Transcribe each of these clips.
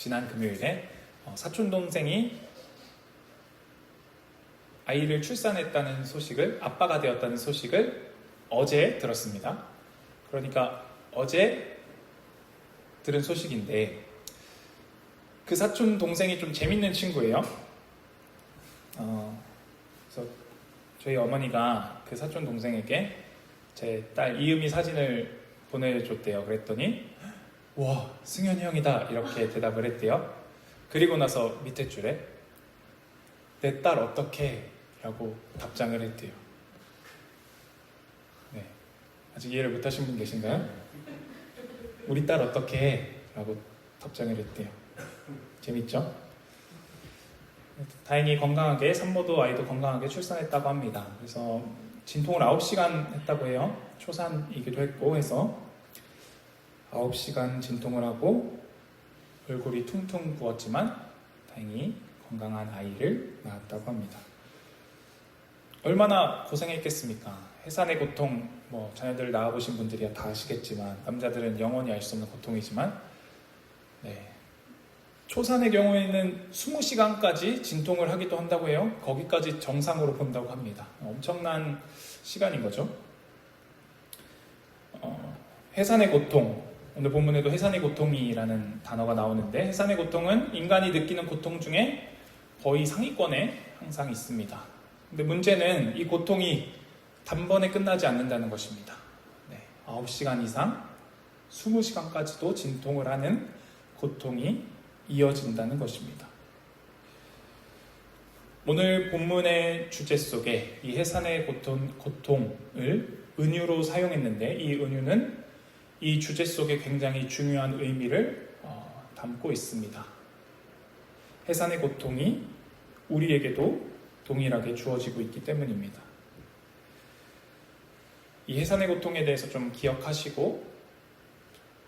지난 금요일에 사촌 동생이 아이를 출산했다는 소식을, 아빠가 되었다는 소식을 어제 들었습니다. 그러니까 어제 들은 소식인데, 그 사촌 동생이 좀 재밌는 친구예요. 그래서 저희 어머니가 그 사촌 동생에게 제 딸 이음이 사진을 보내줬대요. 그랬더니 와, 승현이 형이다, 이렇게 대답을 했대요. 그리고 나서 밑에 줄에 내 딸 어떡해? 라고 답장을 했대요. 네, 아직 이해를 못하신 분 계신가요? 우리 딸 어떡해? 라고 답장을 했대요. 재밌죠? 다행히 건강하게, 산모도 아이도 건강하게 출산했다고 합니다. 그래서 진통을 9시간 했다고 해요. 초산이기도 했고 해서 9시간 진통을 하고 얼굴이 퉁퉁 부었지만 다행히 건강한 아이를 낳았다고 합니다. 얼마나 고생했겠습니까? 해산의 고통, 자녀들을 낳아보신 분들이야 다 아시겠지만, 남자들은 영원히 알 수 없는 고통이지만, 초산의 경우에는 20시간까지 진통을 하기도 한다고 해요. 거기까지 정상으로 본다고 합니다. 엄청난 시간인 거죠. 해산의 고통, 오늘 본문에도 해산의 고통이라는 단어가 나오는데, 해산의 고통은 인간이 느끼는 고통 중에 거의 상위권에 항상 있습니다. 근데 문제는 이 고통이 단번에 끝나지 않는다는 것입니다. 9시간 이상 20시간까지도 진통을 하는 고통이 이어진다는 것입니다. 오늘 본문의 주제 속에 이 해산의 고통을 은유로 사용했는데, 이 은유는 이 주제 속에 굉장히 중요한 의미를 담고 있습니다. 해산의 고통이 우리에게도 동일하게 주어지고 있기 때문입니다. 이 해산의 고통에 대해서 좀 기억하시고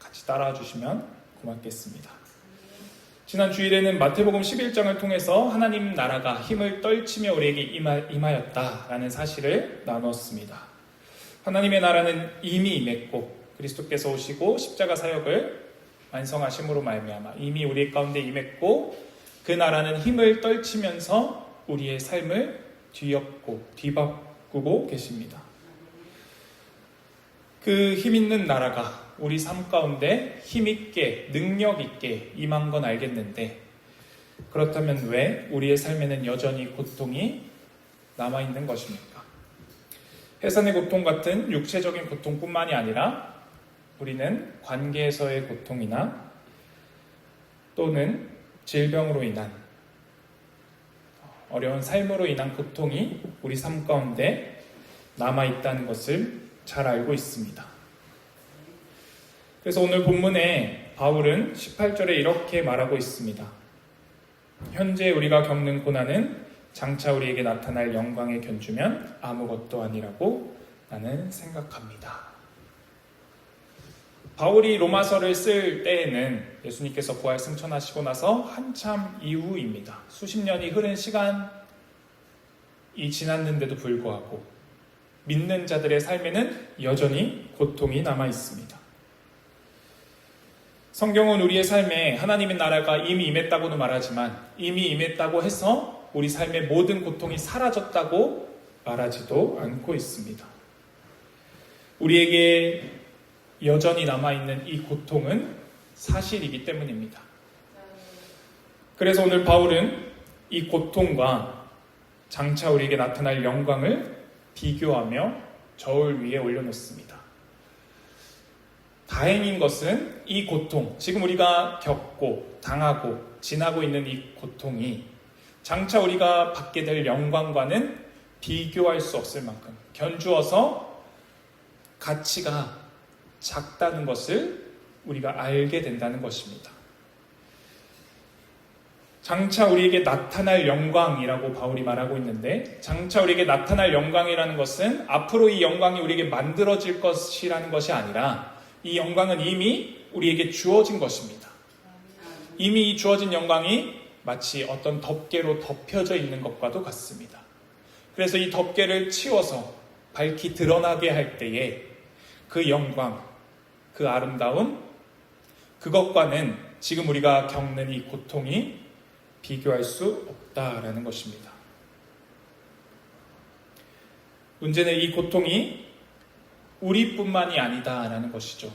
같이 따라와 주시면 고맙겠습니다. 지난 주일에는 마태복음 11장을 통해서 하나님 나라가 힘을 떨치며 우리에게 임하였다라는 사실을 나눴습니다. 하나님의 나라는 이미 임했고, 그리스도께서 오시고 십자가 사역을 완성하심으로 말미암아 이미 우리 가운데 임했고, 그 나라는 힘을 떨치면서 우리의 삶을 뒤바꾸고 계십니다. 그 힘있는 나라가 우리 삶 가운데 힘있게, 능력있게 임한 건 알겠는데, 그렇다면 왜 우리의 삶에는 여전히 고통이 남아있는 것입니까? 해산의 고통 같은 육체적인 고통뿐만이 아니라 우리는 관계에서의 고통이나 또는 질병으로 인한, 어려운 삶으로 인한 고통이 우리 삶 가운데 남아있다는 것을 잘 알고 있습니다. 그래서 오늘 본문에 바울은 18절에 이렇게 말하고 있습니다. 현재 우리가 겪는 고난은 장차 우리에게 나타날 영광에 견주면 아무것도 아니라고 나는 생각합니다. 바울이 로마서를 쓸 때에는 예수님께서 부활 승천하시고 나서 한참 이후입니다. 수십 년이 흐른 시간이 지났는데도 불구하고 믿는 자들의 삶에는 여전히 고통이 남아 있습니다. 성경은 우리의 삶에 하나님의 나라가 이미 임했다고도 말하지만, 이미 임했다고 해서 우리 삶의 모든 고통이 사라졌다고 말하지도 않고 있습니다. 우리에게 여전히 남아있는 이 고통은 사실이기 때문입니다. 그래서 오늘 바울은 이 고통과 장차 우리에게 나타날 영광을 비교하며 저울 위에 올려놓습니다. 다행인 것은 이 고통, 지금 우리가 겪고 당하고 지나고 있는 이 고통이 장차 우리가 받게 될 영광과는 비교할 수 없을 만큼 견주어서 가치가 작다는 것을 우리가 알게 된다는 것입니다. 장차 우리에게 나타날 영광이라고 바울이 말하고 있는데, 장차 우리에게 나타날 영광이라는 것은 앞으로 이 영광이 우리에게 만들어질 것이라는 것이 아니라, 이 영광은 이미 우리에게 주어진 것입니다. 이미 이 주어진 영광이 마치 어떤 덮개로 덮여져 있는 것과도 같습니다. 그래서 이 덮개를 치워서 밝히 드러나게 할 때에 그 영광, 그 아름다움, 그것과는 지금 우리가 겪는 이 고통이 비교할 수 없다라는 것입니다. 문제는 이 고통이 우리뿐만이 아니다라는 것이죠.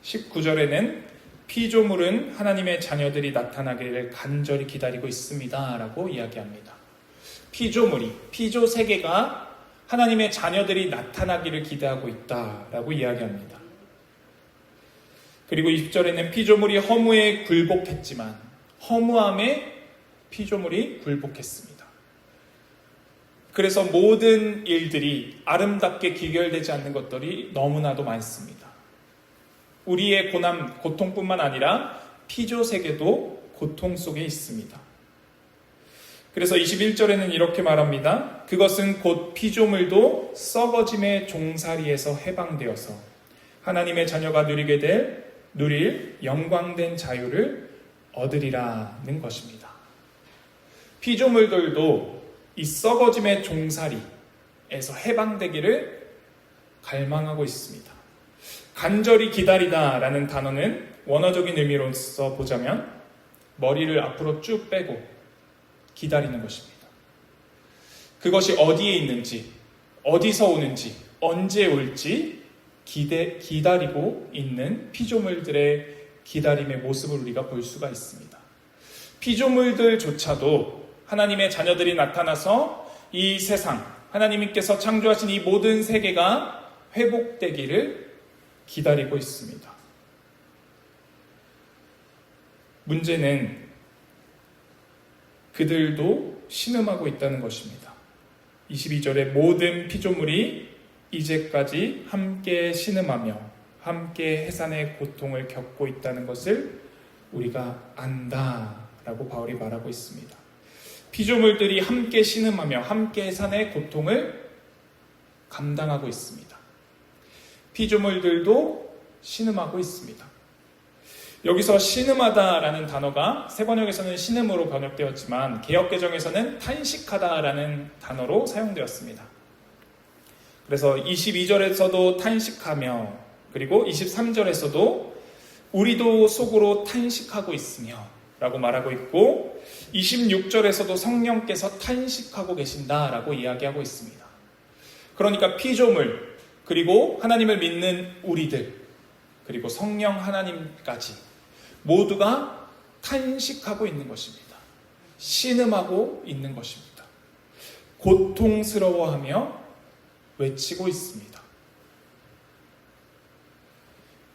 19절에는 피조물은 하나님의 자녀들이 나타나기를 간절히 기다리고 있습니다 라고 이야기합니다. 피조 세계가 하나님의 자녀들이 나타나기를 기대하고 있다라고 이야기합니다. 그리고 20절에는 피조물이 허무에 굴복했지만 허무함에 피조물이 굴복했습니다. 그래서 모든 일들이 아름답게 귀결되지 않는 것들이 너무나도 많습니다. 우리의 고통뿐만 아니라 피조 세계도 고통 속에 있습니다. 그래서 21절에는 이렇게 말합니다. 그것은 곧 피조물도 썩어짐의 종살이에서 해방되어서 하나님의 자녀가 누릴 영광된 자유를 얻으리라는 것입니다. 피조물들도 이 썩어짐의 종살이에서 해방되기를 갈망하고 있습니다. 간절히 기다리다라는 단어는 원어적인 의미로서 보자면 머리를 앞으로 쭉 빼고 기다리는 것입니다. 그것이 어디에 있는지, 어디서 오는지, 언제 올지 기다리고 있는 피조물들의 기다림의 모습을 우리가 볼 수가 있습니다. 피조물들조차도 하나님의 자녀들이 나타나서 이 세상, 하나님께서 창조하신 이 모든 세계가 회복되기를 기다리고 있습니다. 문제는 그들도 신음하고 있다는 것입니다. 22절에 모든 피조물이 이제까지 함께 신음하며 함께 해산의 고통을 겪고 있다는 것을 우리가 안다라고 바울이 말하고 있습니다. 피조물들이 함께 신음하며 함께 해산의 고통을 감당하고 있습니다. 피조물들도 신음하고 있습니다. 여기서 신음하다라는 단어가 새 번역에서는 신음으로 번역되었지만 개역개정에서는 탄식하다라는 단어로 사용되었습니다. 그래서 22절에서도 탄식하며 그리고 23절에서도 우리도 속으로 탄식하고 있으며 라고 말하고 있고 26절에서도 성령께서 탄식하고 계신다라고 이야기하고 있습니다. 그러니까 피조물 그리고 하나님을 믿는 우리들 그리고 성령 하나님까지 모두가 탄식하고 있는 것입니다. 신음하고 있는 것입니다. 고통스러워하며 외치고 있습니다.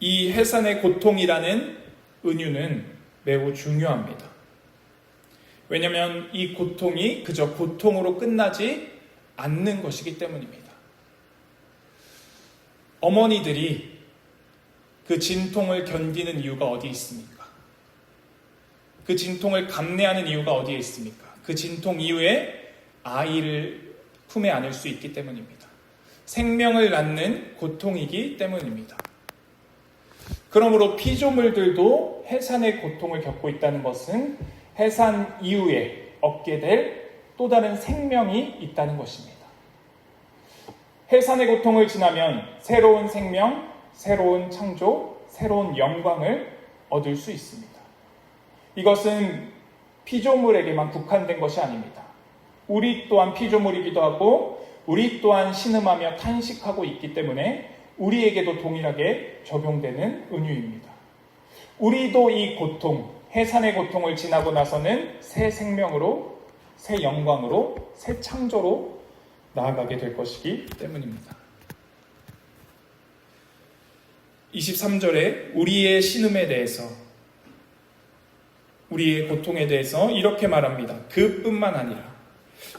이 해산의 고통이라는 은유는 매우 중요합니다. 왜냐하면 이 고통이 그저 고통으로 끝나지 않는 것이기 때문입니다. 어머니들이 그 진통을 견디는 이유가 어디 있습니까? 그 진통을 감내하는 이유가 어디에 있습니까? 그 진통 이후에 아이를 품에 안을 수 있기 때문입니다. 생명을 낳는 고통이기 때문입니다. 그러므로 피조물들도 해산의 고통을 겪고 있다는 것은 해산 이후에 얻게 될 또 다른 생명이 있다는 것입니다. 해산의 고통을 지나면 새로운 생명, 새로운 창조, 새로운 영광을 얻을 수 있습니다. 이것은 피조물에게만 국한된 것이 아닙니다. 우리 또한 피조물이기도 하고 우리 또한 신음하며 탄식하고 있기 때문에 우리에게도 동일하게 적용되는 은유입니다. 우리도 이 고통, 해산의 고통을 지나고 나서는 새 생명으로, 새 영광으로, 새 창조로 나아가게 될 것이기 때문입니다. 23절에 우리의 신음에 대해서, 우리의 고통에 대해서 이렇게 말합니다. 그뿐만 아니라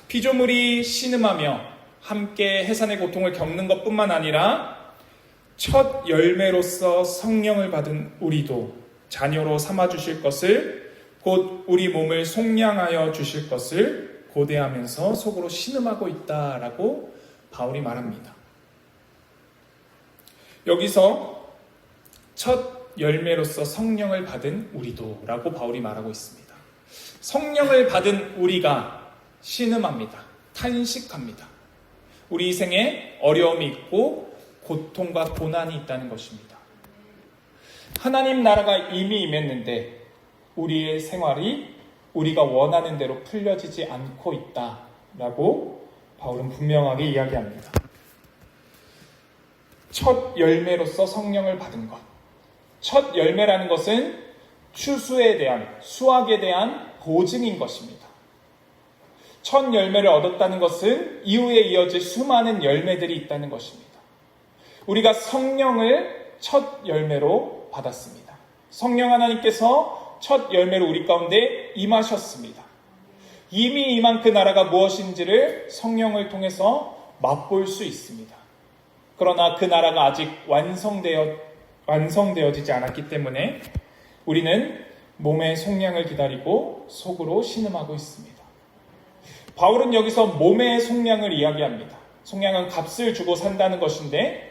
피조물이 신음하며 함께 해산의 고통을 겪는 것뿐만 아니라 첫 열매로서 성령을 받은 우리도 자녀로 삼아주실 것을 곧 우리 몸을 속량하여 주실 것을 고대하면서 속으로 신음하고 있다라고 바울이 말합니다. 여기서 첫 열매로서 성령을 받은 우리도 라고 바울이 말하고 있습니다. 성령을 받은 우리가 신음합니다. 탄식합니다. 우리 생에 어려움이 있고 고통과 고난이 있다는 것입니다. 하나님 나라가 이미 임했는데 우리의 생활이 우리가 원하는 대로 풀려지지 않고 있다라고 바울은 분명하게 이야기합니다. 첫 열매로서 성령을 받은 것. 첫 열매라는 것은 추수에 대한, 수확에 대한 보증인 것입니다. 첫 열매를 얻었다는 것은 이후에 이어질 수많은 열매들이 있다는 것입니다. 우리가 성령을 첫 열매로 받았습니다. 성령 하나님께서 첫 열매로 우리 가운데 임하셨습니다. 이미 임한 그 나라가 무엇인지를 성령을 통해서 맛볼 수 있습니다. 그러나 그 나라가 아직 완성되어지지 않았기 때문에 우리는 몸의 속량을 기다리고 속으로 신음하고 있습니다. 바울은 여기서 몸의 속량을 이야기합니다. 속량은 값을 주고 산다는 것인데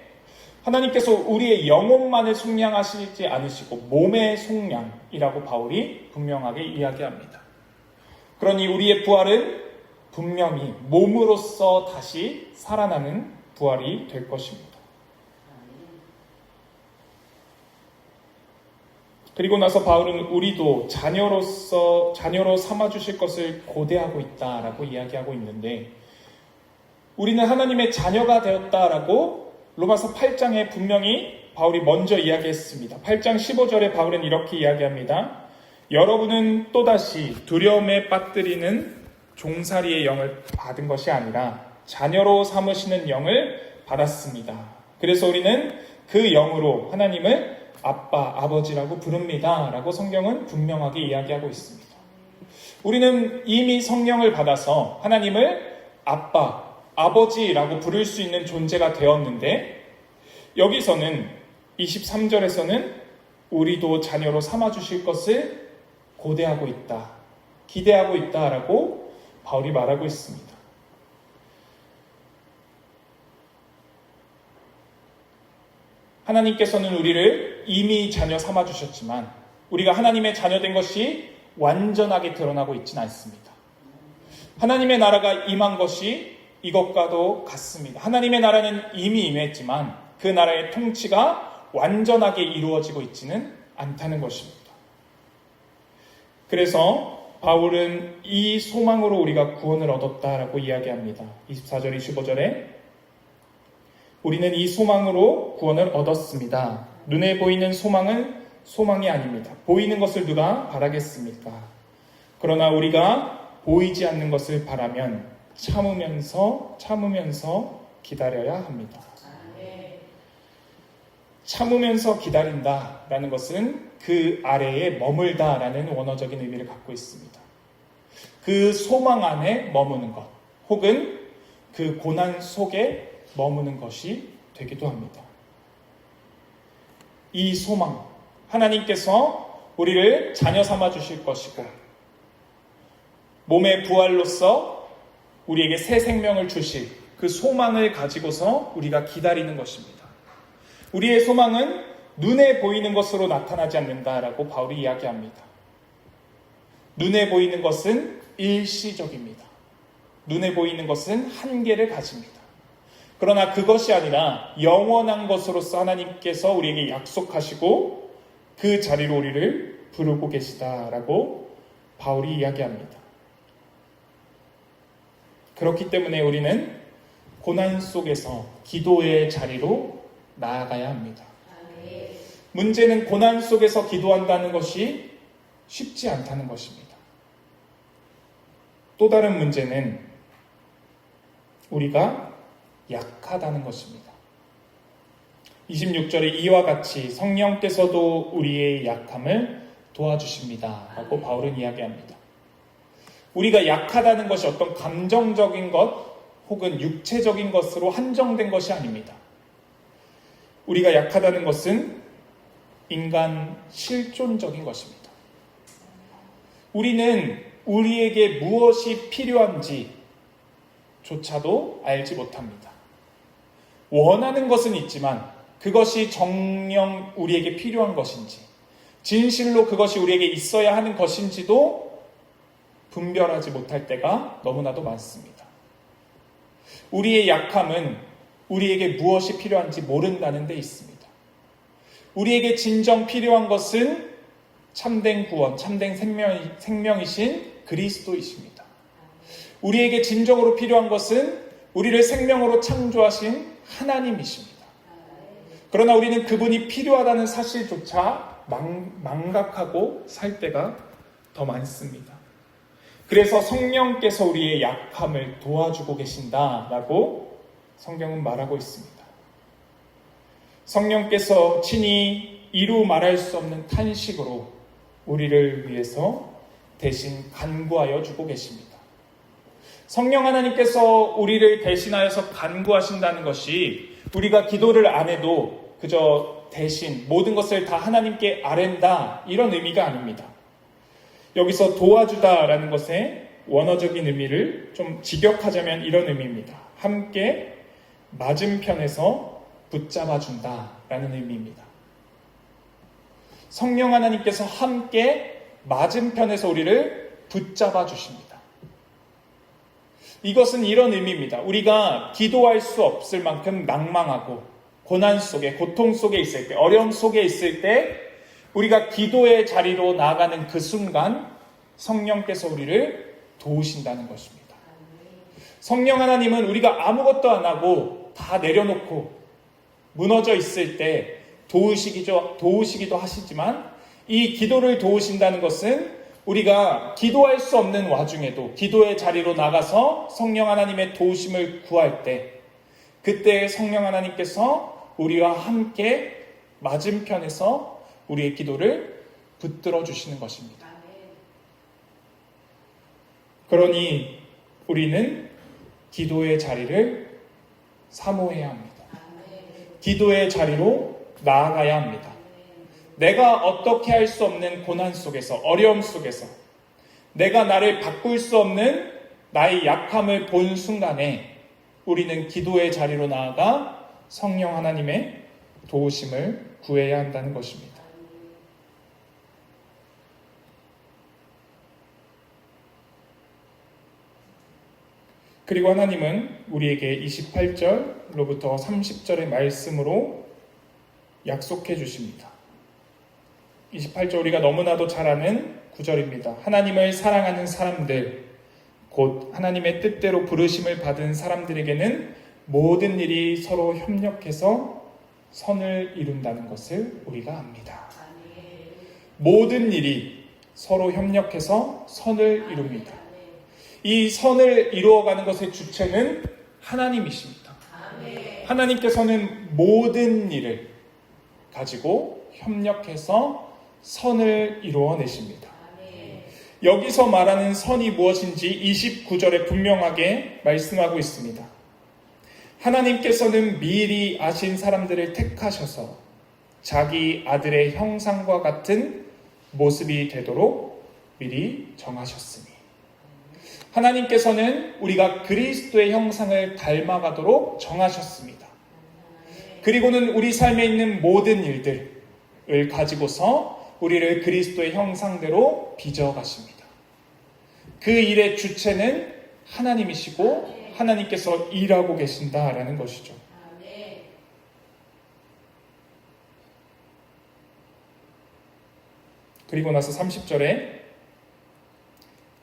하나님께서 우리의 영혼만을 속량하시지 않으시고 몸의 속량이라고 바울이 분명하게 이야기합니다. 그러니 우리의 부활은 분명히 몸으로서 다시 살아나는 부활이 될 것입니다. 그리고 나서 바울은 우리도 자녀로 삼아주실 것을 고대하고 있다라고 이야기하고 있는데 우리는 하나님의 자녀가 되었다라고 로마서 8장에 분명히 바울이 먼저 이야기했습니다. 8장 15절에 바울은 이렇게 이야기합니다. 여러분은 또다시 두려움에 빠뜨리는 종살이의 영을 받은 것이 아니라 자녀로 삼으시는 영을 받았습니다. 그래서 우리는 그 영으로 하나님을 아빠, 아버지라고 부릅니다. 라고 성경은 분명하게 이야기하고 있습니다. 우리는 이미 성령을 받아서 하나님을 아빠, 아버지라고 부를 수 있는 존재가 되었는데 여기서는 23절에서는 우리도 자녀로 삼아주실 것을 고대하고 있다, 기대하고 있다라고 바울이 말하고 있습니다. 하나님께서는 우리를 이미 자녀 삼아주셨지만 우리가 하나님의 자녀된 것이 완전하게 드러나고 있지는 않습니다. 하나님의 나라가 임한 것이 이것과도 같습니다. 하나님의 나라는 이미 임했지만 그 나라의 통치가 완전하게 이루어지고 있지는 않다는 것입니다. 그래서 바울은 이 소망으로 우리가 구원을 얻었다라고 이야기합니다. 24절, 25절에 우리는 이 소망으로 구원을 얻었습니다. 눈에 보이는 소망은 소망이 아닙니다. 보이는 것을 누가 바라겠습니까? 그러나 우리가 보이지 않는 것을 바라면 참으면서 기다려야 합니다. 참으면서 기다린다라는 것은 그 아래에 머물다라는 원어적인 의미를 갖고 있습니다. 그 소망 안에 머무는 것, 혹은 그 고난 속에 머무는 것이 되기도 합니다. 이 소망, 하나님께서 우리를 자녀 삼아 주실 것이고 몸의 부활로서 우리에게 새 생명을 주실 그 소망을 가지고서 우리가 기다리는 것입니다. 우리의 소망은 눈에 보이는 것으로 나타나지 않는다라고 바울이 이야기합니다. 눈에 보이는 것은 일시적입니다. 눈에 보이는 것은 한계를 가집니다. 그러나 그것이 아니라 영원한 것으로서 하나님께서 우리에게 약속하시고 그 자리로 우리를 부르고 계시다라고 바울이 이야기합니다. 그렇기 때문에 우리는 고난 속에서 기도의 자리로 나아가야 합니다. 문제는 고난 속에서 기도한다는 것이 쉽지 않다는 것입니다. 또 다른 문제는 우리가 약하다는 것입니다. 26절에 이와 같이 성령께서도 우리의 약함을 도와주십니다. 라고 바울은 이야기합니다. 우리가 약하다는 것이 어떤 감정적인 것 혹은 육체적인 것으로 한정된 것이 아닙니다. 우리가 약하다는 것은 인간 실존적인 것입니다. 우리는 우리에게 무엇이 필요한지조차도 알지 못합니다. 원하는 것은 있지만 그것이 정녕 우리에게 필요한 것인지, 진실로 그것이 우리에게 있어야 하는 것인지도 분별하지 못할 때가 너무나도 많습니다. 우리의 약함은 우리에게 무엇이 필요한지 모른다는 데 있습니다. 우리에게 진정 필요한 것은 참된 구원, 참된 생명이신 그리스도이십니다. 우리에게 진정으로 필요한 것은 우리를 생명으로 창조하신 하나님이십니다. 그러나 우리는 그분이 필요하다는 사실조차 망각하고 살 때가 더 많습니다. 그래서 성령께서 우리의 약함을 도와주고 계신다라고 성경은 말하고 있습니다. 성령께서 친히 이루 말할 수 없는 탄식으로 우리를 위해서 대신 간구하여 주고 계십니다. 성령 하나님께서 우리를 대신하여서 간구하신다는 것이 우리가 기도를 안 해도 그저 대신 모든 것을 다 하나님께 아랜다 이런 의미가 아닙니다. 여기서 도와주다라는 것의 원어적인 의미를 좀 직역하자면 이런 의미입니다. 함께 맞은편에서 붙잡아준다라는 의미입니다. 성령 하나님께서 함께 맞은편에서 우리를 붙잡아 주십니다. 이것은 이런 의미입니다. 우리가 기도할 수 없을 만큼 낭망하고 고난 속에, 고통 속에 있을 때, 어려움 속에 있을 때 우리가 기도의 자리로 나아가는 그 순간 성령께서 우리를 도우신다는 것입니다. 성령 하나님은 우리가 아무것도 안 하고 다 내려놓고 무너져 있을 때 도우시기도 하시지만 이 기도를 도우신다는 것은 우리가 기도할 수 없는 와중에도 기도의 자리로 나가서 성령 하나님의 도우심을 구할 때 그때 성령 하나님께서 우리와 함께 맞은편에서 우리의 기도를 붙들어 주시는 것입니다. 그러니 우리는 기도의 자리를 사모해야 합니다. 기도의 자리로 나아가야 합니다. 내가 어떻게 할 수 없는 고난 속에서, 어려움 속에서 내가 나를 바꿀 수 없는 나의 약함을 본 순간에 우리는 기도의 자리로 나아가 성령 하나님의 도우심을 구해야 한다는 것입니다. 그리고 하나님은 우리에게 28절로부터 30절의 말씀으로 약속해 주십니다. 28절 우리가 너무나도 잘 아는 구절입니다. 하나님을 사랑하는 사람들, 곧 하나님의 뜻대로 부르심을 받은 사람들에게는 모든 일이 서로 협력해서 선을 이룬다는 것을 우리가 압니다. 모든 일이 서로 협력해서 선을 이룹니다. 이 선을 이루어가는 것의 주체는 하나님이십니다. 하나님께서는 모든 일을 가지고 협력해서 선을 이루어내십니다. 여기서 말하는 선이 무엇인지 29절에 분명하게 말씀하고 있습니다. 하나님께서는 미리 아신 사람들을 택하셔서 자기 아들의 형상과 같은 모습이 되도록 미리 정하셨으니 하나님께서는 우리가 그리스도의 형상을 닮아가도록 정하셨습니다. 그리고는 우리 삶에 있는 모든 일들을 가지고서 우리를 그리스도의 형상대로 빚어가십니다. 그 일의 주체는 하나님이시고 하나님께서 일하고 계신다라는 것이죠. 그리고 나서 30절에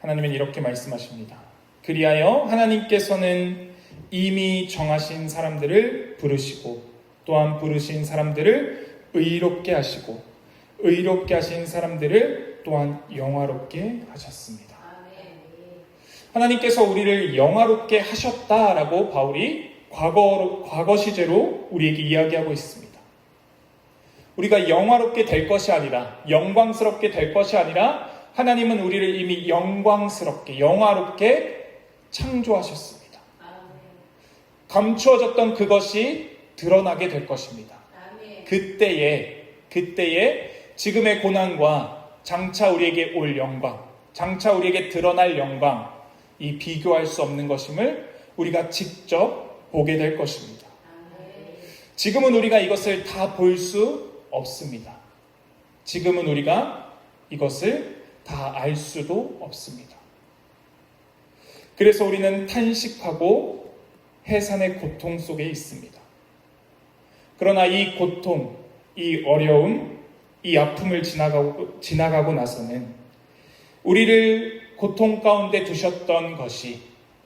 하나님은 이렇게 말씀하십니다. 그리하여 하나님께서는 이미 정하신 사람들을 부르시고 또한 부르신 사람들을 의롭게 하시고 의롭게 하신 사람들을 또한 영화롭게 하셨습니다. 하나님께서 우리를 영화롭게 하셨다라고 바울이 과거 시제로 우리에게 이야기하고 있습니다. 우리가 영화롭게 될 것이 아니라 영광스럽게 될 것이 아니라 하나님은 우리를 이미 영광스럽게 영화롭게 창조하셨습니다. 감추어졌던 그것이 드러나게 될 것입니다. 그때에 지금의 고난과 장차 우리에게 올 영광, 장차 우리에게 드러날 영광, 이 비교할 수 없는 것임을 우리가 직접 보게 될 것입니다. 지금은 우리가 이것을 다 볼 수 없습니다. 지금은 우리가 이것을 다 알 수도 없습니다. 그래서 우리는 탄식하고 해산의 고통 속에 있습니다. 그러나 이 고통, 이 어려움, 이 아픔을 지나가고 나서는 우리를 고통 가운데 두셨던 것이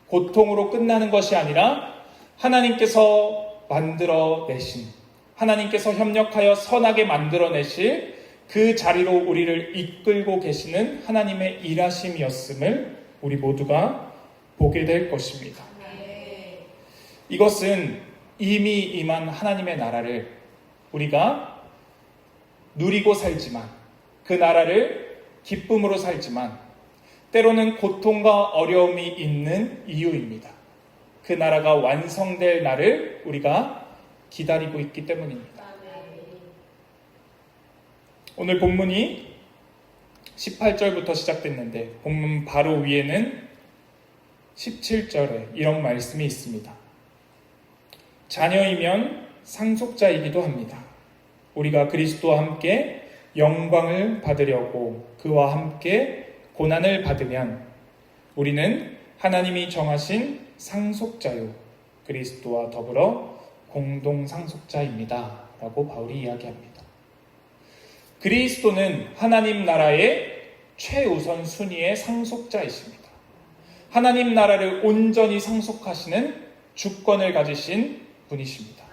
고통으로 끝나는 것이 아니라 하나님께서 만들어내신, 하나님께서 협력하여 선하게 만들어내실 그 자리로 우리를 이끌고 계시는 하나님의 일하심이었음을 우리 모두가 보게 될 것입니다. 이것은 이미 임한 하나님의 나라를 우리가 누리고 살지만, 그 나라를 기쁨으로 살지만 때로는 고통과 어려움이 있는 이유입니다. 그 나라가 완성될 날을 우리가 기다리고 있기 때문입니다. 오늘 본문이 18절부터 시작됐는데 본문 바로 위에는 17절에 이런 말씀이 있습니다. 자녀이면 상속자이기도 합니다. 우리가 그리스도와 함께 영광을 받으려고 그와 함께 고난을 받으면 우리는 하나님이 정하신 상속자요 그리스도와 더불어 공동 상속자입니다. 라고 바울이 이야기합니다. 그리스도는 하나님 나라의 최우선 순위의 상속자이십니다. 하나님 나라를 온전히 상속하시는 주권을 가지신 분이십니다.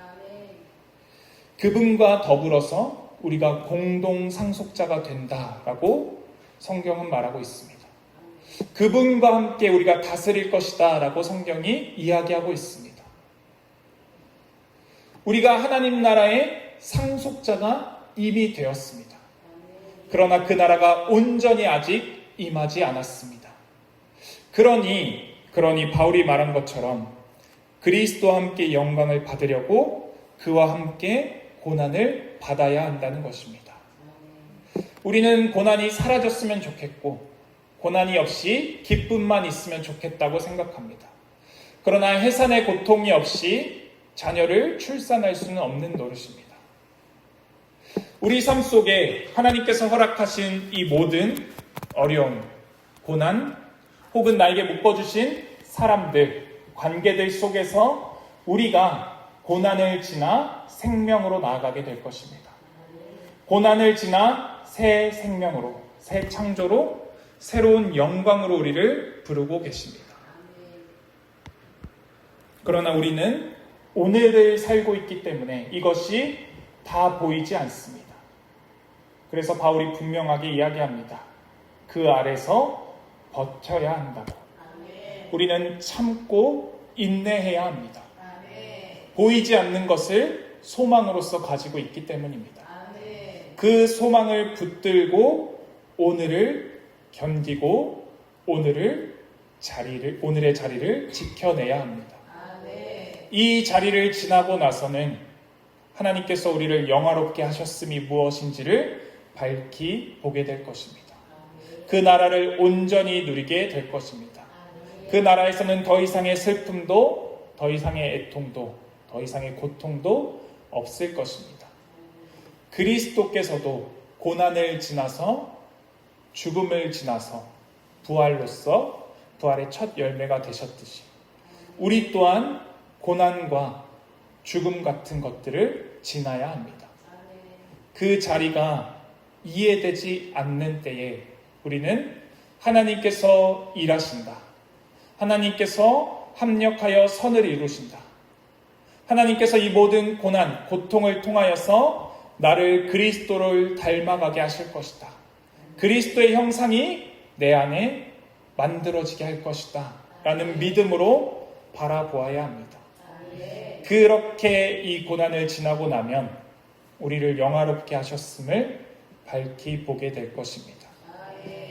그분과 더불어서 우리가 공동 상속자가 된다라고 성경은 말하고 있습니다. 그분과 함께 우리가 다스릴 것이다 라고 성경이 이야기하고 있습니다. 우리가 하나님 나라의 상속자가 이미 되었습니다. 그러나 그 나라가 온전히 아직 임하지 않았습니다. 그러니 바울이 말한 것처럼 그리스도와 함께 영광을 받으려고 그와 함께 고난을 받아야 한다는 것입니다. 우리는 고난이 사라졌으면 좋겠고 고난이 없이 기쁨만 있으면 좋겠다고 생각합니다. 그러나 해산의 고통이 없이 자녀를 출산할 수는 없는 노릇입니다. 우리 삶 속에 하나님께서 허락하신 이 모든 어려움, 고난, 혹은 나에게 묶어주신 사람들, 관계들 속에서 우리가 고난을 지나 생명으로 나아가게 될 것입니다. 고난을 지나 새 생명으로, 새 창조로, 새로운 영광으로 우리를 부르고 계십니다. 그러나 우리는 오늘을 살고 있기 때문에 이것이 다 보이지 않습니다. 그래서 바울이 분명하게 이야기합니다. 그 아래서 버텨야 한다고. 우리는 참고 인내해야 합니다. 보이지 않는 것을 소망으로서 가지고 있기 때문입니다. 그 소망을 붙들고 오늘을 견디고 오늘의 자리를 지켜내야 합니다. 이 자리를 지나고 나서는 하나님께서 우리를 영화롭게 하셨음이 무엇인지를 밝히 보게 될 것입니다. 그 나라를 온전히 누리게 될 것입니다. 그 나라에서는 더 이상의 슬픔도, 더 이상의 애통도, 더 이상의 고통도 없을 것입니다. 그리스도께서도 고난을 지나서, 죽음을 지나서 부활로서 부활의 첫 열매가 되셨듯이 우리 또한 고난과 죽음 같은 것들을 지나야 합니다. 그 자리가 이해되지 않는 때에 우리는 하나님께서 일하신다, 하나님께서 합력하여 선을 이루신다, 하나님께서 이 모든 고난, 고통을 통하여서 나를 그리스도를 닮아가게 하실 것이다, 그리스도의 형상이 내 안에 만들어지게 할 것이다 라는 믿음으로 바라보아야 합니다. 그렇게 이 고난을 지나고 나면 우리를 영화롭게 하셨음을 밝히 보게 될 것입니다.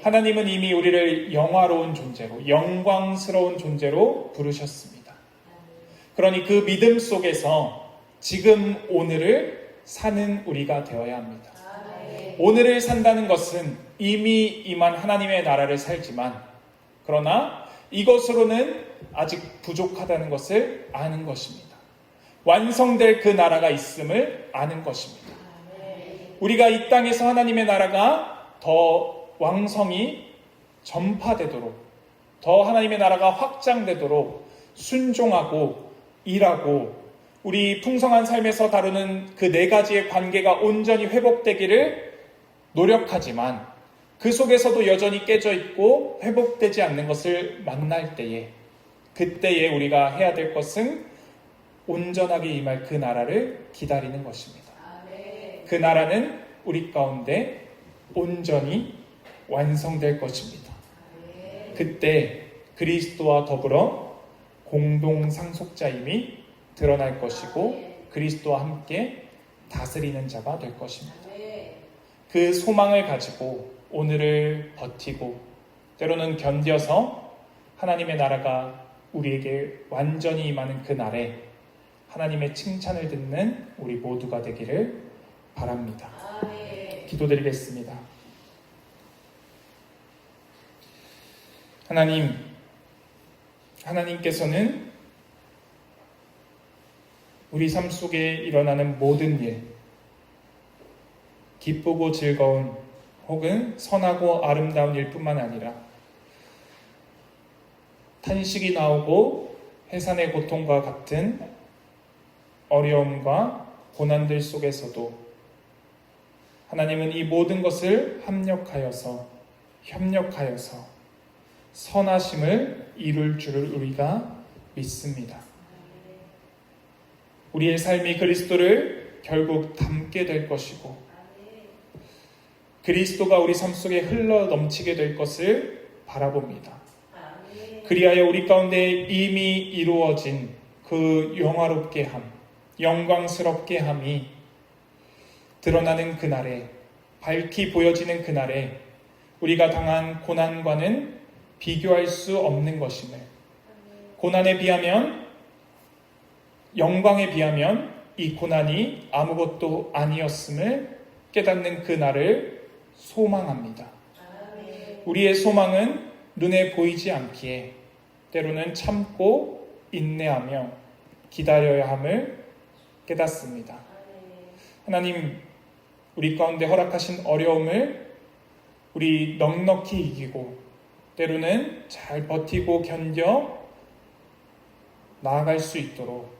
하나님은 이미 우리를 영화로운 존재로, 영광스러운 존재로 부르셨습니다. 그러니 그 믿음 속에서 지금 오늘을 사는 우리가 되어야 합니다. 오늘을 산다는 것은 이미 임한 하나님의 나라를 살지만 그러나 이것으로는 아직 부족하다는 것을 아는 것입니다. 완성될 그 나라가 있음을 아는 것입니다. 우리가 이 땅에서 하나님의 나라가 더 왕성히 전파되도록, 더 하나님의 나라가 확장되도록 순종하고 일하고 우리 풍성한 삶에서 다루는 그 네 가지의 관계가 온전히 회복되기를 노력하지만 그 속에서도 여전히 깨져 있고 회복되지 않는 것을 만날 때에, 그때에 우리가 해야 될 것은 온전하게 임할 그 나라를 기다리는 것입니다. 그 나라는 우리 가운데 온전히 완성될 것입니다. 그때 그리스도와 더불어 공동 상속자임이 드러날 것이고 그리스도와 함께 다스리는 자가 될 것입니다. 그 소망을 가지고 오늘을 버티고 때로는 견뎌서 하나님의 나라가 우리에게 완전히 임하는 그 날에 하나님의 칭찬을 듣는 우리 모두가 되기를 바랍니다. 기도드리겠습니다. 하나님께서는 우리 삶 속에 일어나는 모든 일, 기쁘고 즐거운 혹은 선하고 아름다운 일뿐만 아니라 탄식이 나오고 해산의 고통과 같은 어려움과 고난들 속에서도 하나님은 이 모든 것을 협력하여서 선하심을 이룰 줄을 우리가 믿습니다. 우리의 삶이 그리스도를 결국 닮게 될 것이고 그리스도가 우리 삶 속에 흘러 넘치게 될 것을 바라봅니다. 그리하여 우리 가운데 이미 이루어진 그 영화롭게 함, 영광스럽게 함이 드러나는 그날에, 밝히 보여지는 그날에 우리가 당한 고난과는 비교할 수 없는 것임을, 고난에 비하면, 영광에 비하면 이 고난이 아무것도 아니었음을 깨닫는 그날을 소망합니다. 우리의 소망은 눈에 보이지 않기에 때로는 참고 인내하며 기다려야 함을 깨닫습니다. 하나님, 우리 가운데 허락하신 어려움을 우리 넉넉히 이기고 때로는 잘 버티고 견뎌 나아갈 수 있도록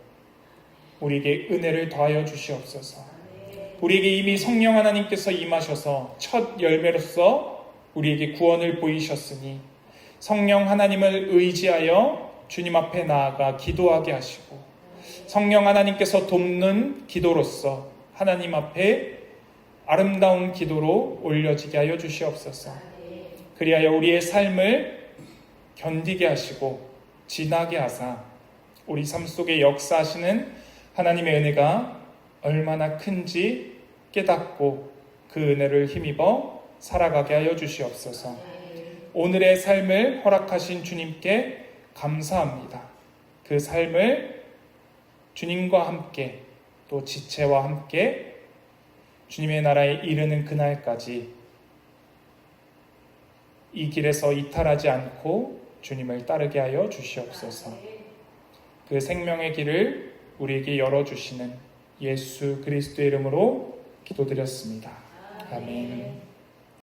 우리에게 은혜를 더하여 주시옵소서. 우리에게 이미 성령 하나님께서 임하셔서 첫 열매로서 우리에게 구원을 보이셨으니 성령 하나님을 의지하여 주님 앞에 나아가 기도하게 하시고 성령 하나님께서 돕는 기도로서 하나님 앞에 아름다운 기도로 올려지게 하여 주시옵소서. 그리하여 우리의 삶을 견디게 하시고 지나게 하사 우리 삶 속에 역사하시는 하나님의 은혜가 얼마나 큰지 깨닫고 그 은혜를 힘입어 살아가게 하여 주시옵소서. 오늘의 삶을 허락하신 주님께 감사합니다. 그 삶을 주님과 함께 또 지체와 함께 주님의 나라에 이르는 그날까지 이 길에서 이탈하지 않고 주님을 따르게 하여 주시옵소서. 그 생명의 길을 우리에게 열어주시는 예수 그리스도의 이름으로 기도드렸습니다. 아멘.